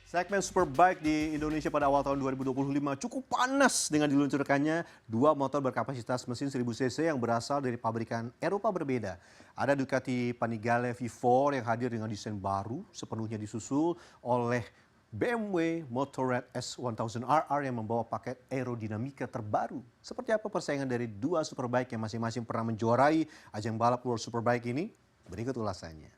Segmen Superbike di Indonesia pada awal tahun 2025 cukup panas dengan diluncurkannya dua motor berkapasitas mesin 1000 cc yang berasal dari pabrikan Eropa berbeda. Ada Ducati Panigale V4 yang hadir dengan desain baru sepenuhnya disusul oleh BMW Motorrad S1000RR yang membawa paket aerodinamika terbaru. Seperti apa persaingan dari dua Superbike yang masing-masing pernah menjuarai ajang balap World Superbike ini? Berikut ulasannya.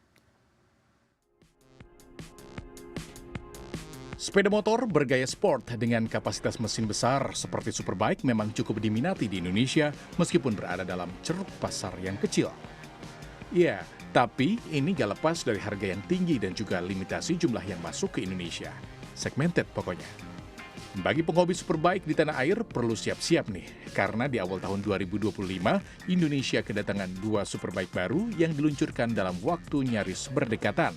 Sepeda motor bergaya sport dengan kapasitas mesin besar seperti Superbike memang cukup diminati di Indonesia meskipun berada dalam ceruk pasar yang kecil. Ya, tapi ini gak lepas dari harga yang tinggi dan juga limitasi jumlah yang masuk ke Indonesia. Segmented pokoknya. Bagi penghobi Superbike di tanah air perlu siap-siap nih, karena di awal tahun 2025 Indonesia kedatangan dua Superbike baru yang diluncurkan dalam waktu nyaris berdekatan.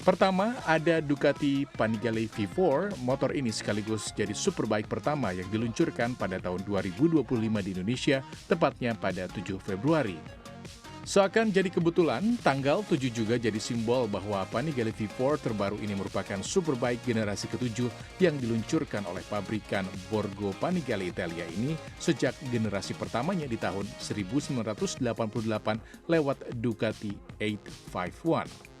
Pertama, ada Ducati Panigale V4. Motor ini sekaligus jadi Superbike pertama yang diluncurkan pada tahun 2025 di Indonesia, tepatnya pada 7 Februari. Seakan jadi kebetulan, tanggal 7 juga jadi simbol bahwa Panigale V4 terbaru ini merupakan Superbike generasi ke-7 yang diluncurkan oleh pabrikan Borgo Panigale Italia ini sejak generasi pertamanya di tahun 1988 lewat Ducati 851.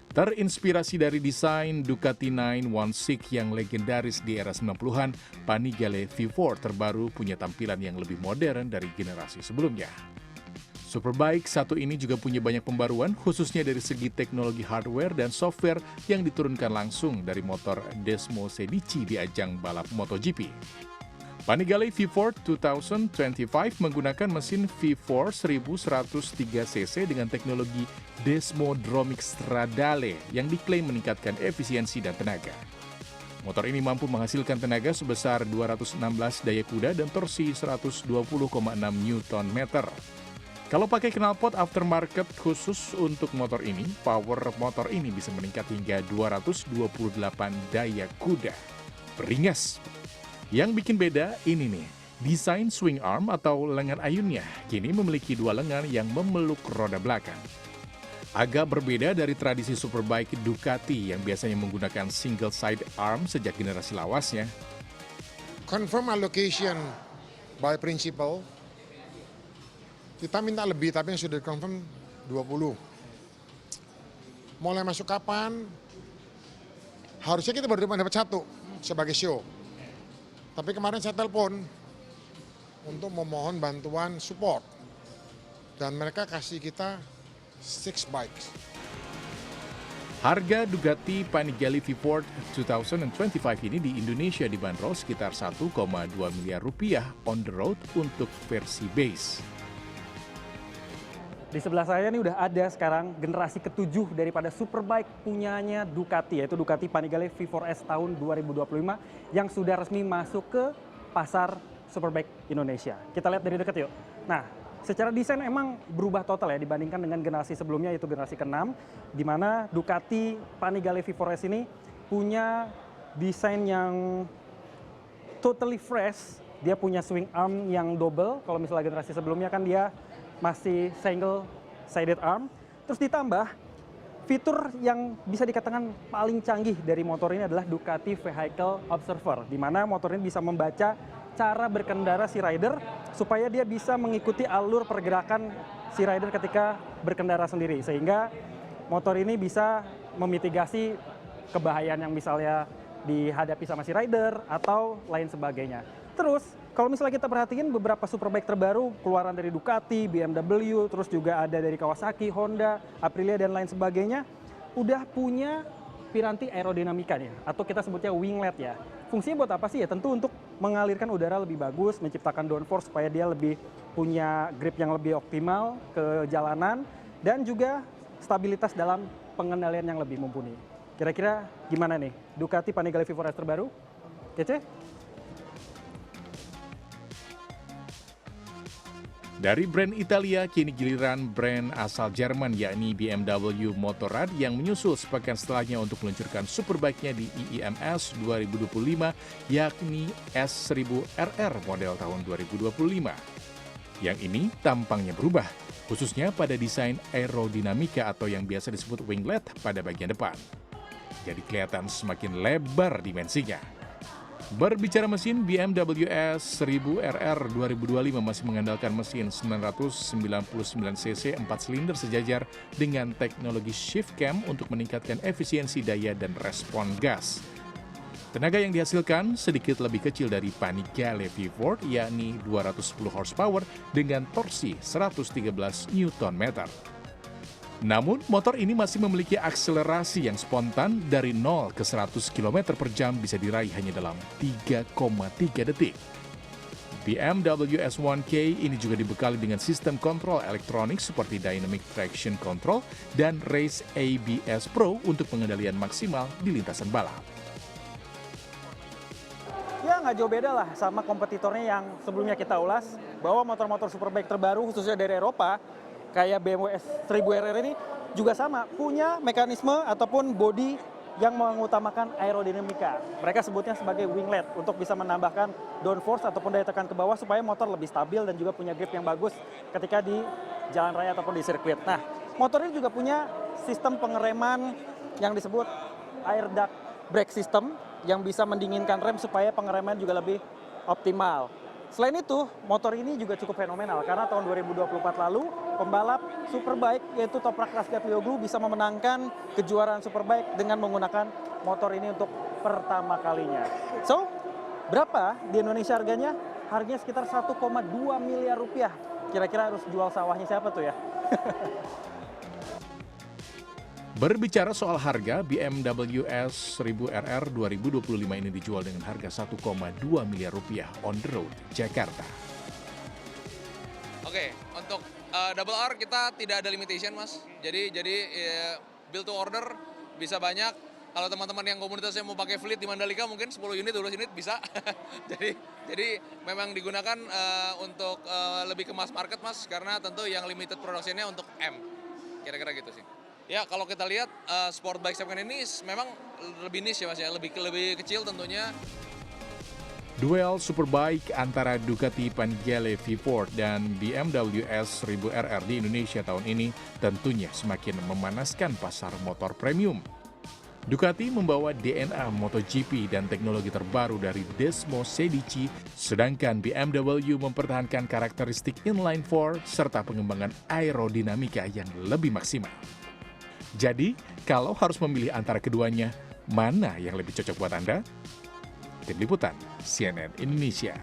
Terinspirasi dari desain Ducati 916 yang legendaris di era 90-an, Panigale V4 terbaru punya tampilan yang lebih modern dari generasi sebelumnya. Superbike satu ini juga punya banyak pembaruan, khususnya dari segi teknologi hardware dan software yang diturunkan langsung dari motor Desmo Sedici di ajang balap MotoGP. Panigale V4 2025 menggunakan mesin V4 1103cc dengan teknologi Desmodromic Stradale yang diklaim meningkatkan efisiensi dan tenaga. Motor ini mampu menghasilkan tenaga sebesar 216 daya kuda dan torsi 120,6 Nm. Kalau pakai knalpot aftermarket khusus untuk motor ini, power motor ini bisa meningkat hingga 228 daya kuda. Beringas! Yang bikin beda ini nih, desain swing arm atau lengan ayunnya kini memiliki dua lengan yang memeluk roda belakang. Agak berbeda dari tradisi Superbike Ducati yang biasanya menggunakan single side arm sejak generasi lawasnya. Confirm allocation by principal, kita minta lebih tapi yang sudah confirm 20. Mulai masuk kapan? Harusnya kita baru dapat satu sebagai show. Tapi kemarin saya telepon untuk memohon bantuan support. Dan mereka kasih kita 6 bikes. Harga Ducati Panigale V4 2025 ini di Indonesia dibanderol sekitar 1,2 miliar rupiah on the road untuk versi base. Di sebelah saya ini udah ada sekarang generasi ke-7 daripada Superbike punyanya Ducati, yaitu Ducati Panigale V4S tahun 2025 yang sudah resmi masuk ke pasar Superbike Indonesia. Kita lihat dari dekat yuk. Nah, secara desain emang berubah total ya dibandingkan dengan generasi sebelumnya, yaitu generasi ke-6, di mana Ducati Panigale V4S ini punya desain yang totally fresh. Dia punya swing arm yang double, kalau misalnya generasi sebelumnya kan dia masih single sided arm. Terus ditambah fitur yang bisa dikatakan paling canggih dari motor ini adalah Ducati Vehicle Observer, di mana motor ini bisa membaca cara berkendara si rider supaya dia bisa mengikuti alur pergerakan si rider ketika berkendara sendiri, sehingga motor ini bisa memitigasi kebahayaan yang misalnya dihadapi sama si rider atau lain sebagainya. Terus kalau misalnya kita perhatiin beberapa Superbike terbaru keluaran dari Ducati, BMW, terus juga ada dari Kawasaki, Honda, Aprilia dan lain sebagainya, udah punya piranti aerodinamikanya atau kita sebutnya winglet ya. Fungsinya buat apa sih ya? Tentu untuk mengalirkan udara lebih bagus, menciptakan downforce supaya dia lebih punya grip yang lebih optimal ke jalanan dan juga stabilitas dalam pengendalian yang lebih mumpuni. Kira-kira gimana nih Ducati Panigale V4S terbaru? Kece? Dari brand Italia, kini giliran brand asal Jerman yakni BMW Motorrad yang menyusul sepekan setelahnya untuk meluncurkan Superbike-nya di IIMS 2025 yakni S1000RR model tahun 2025. Yang ini tampangnya berubah, khususnya pada desain aerodinamika atau yang biasa disebut winglet pada bagian depan. jadi kelihatan semakin lebar dimensinya. Berbicara mesin, BMW S1000RR 2025 masih mengandalkan mesin 999cc 4 silinder sejajar dengan teknologi shift cam untuk meningkatkan efisiensi daya dan respon gas. Tenaga yang dihasilkan sedikit lebih kecil dari Panigale V4, yakni 210 horsepower dengan torsi 113 Nm. Namun, motor ini masih memiliki akselerasi yang spontan dari 0 ke 100 km per jam bisa diraih hanya dalam 3,3 detik. BMW S1K ini juga dibekali dengan sistem kontrol elektronik seperti Dynamic Traction Control dan Race ABS Pro untuk pengendalian maksimal di lintasan balap. Ya nggak jauh beda lah sama kompetitornya yang sebelumnya kita ulas, bahwa motor-motor superbike terbaru khususnya dari Eropa kayak BMW S1000RR ini juga sama, punya mekanisme ataupun bodi yang mengutamakan aerodinamika. Mereka sebutnya sebagai winglet untuk bisa menambahkan downforce ataupun daya tekan ke bawah supaya motor lebih stabil dan juga punya grip yang bagus ketika di jalan raya ataupun di sirkuit. Nah, motor ini juga punya sistem pengereman yang disebut air duct brake system yang bisa mendinginkan rem supaya pengereman juga lebih optimal. Selain itu, motor ini juga cukup fenomenal karena tahun 2024 lalu, pembalap Superbike yaitu Toprak Razgatlioglu bisa memenangkan kejuaraan Superbike dengan menggunakan motor ini untuk pertama kalinya. So, berapa di Indonesia harganya? Harganya sekitar 1,2 miliar rupiah. Kira-kira harus jual sawahnya siapa tuh ya? Berbicara soal harga, BMW S1000RR 2025 ini dijual dengan harga 1,2 miliar rupiah on the road, Jakarta. Oke, untuk double R kita tidak ada limitation, Mas. Jadi build to order bisa banyak. Kalau teman-teman yang komunitasnya mau pakai fleet di Mandalika mungkin 10 unit, 12 unit bisa. jadi memang digunakan untuk lebih ke mass market, Mas, karena tentu yang limited production-nya untuk M. Kira-kira gitu sih. Ya, kalau kita lihat sport bike segmen ini memang lebih niche ya, Mas ya, lebih kecil tentunya. Duel Superbike antara Ducati Panigale V4 dan BMW S1000RR di Indonesia tahun ini tentunya semakin memanaskan pasar motor premium. Ducati membawa DNA MotoGP dan teknologi terbaru dari Desmo Sedici, sedangkan BMW mempertahankan karakteristik inline 4 serta pengembangan aerodinamika yang lebih maksimal. Jadi, kalau harus memilih antara keduanya, mana yang lebih cocok buat Anda? Tim Liputan, CNN Indonesia.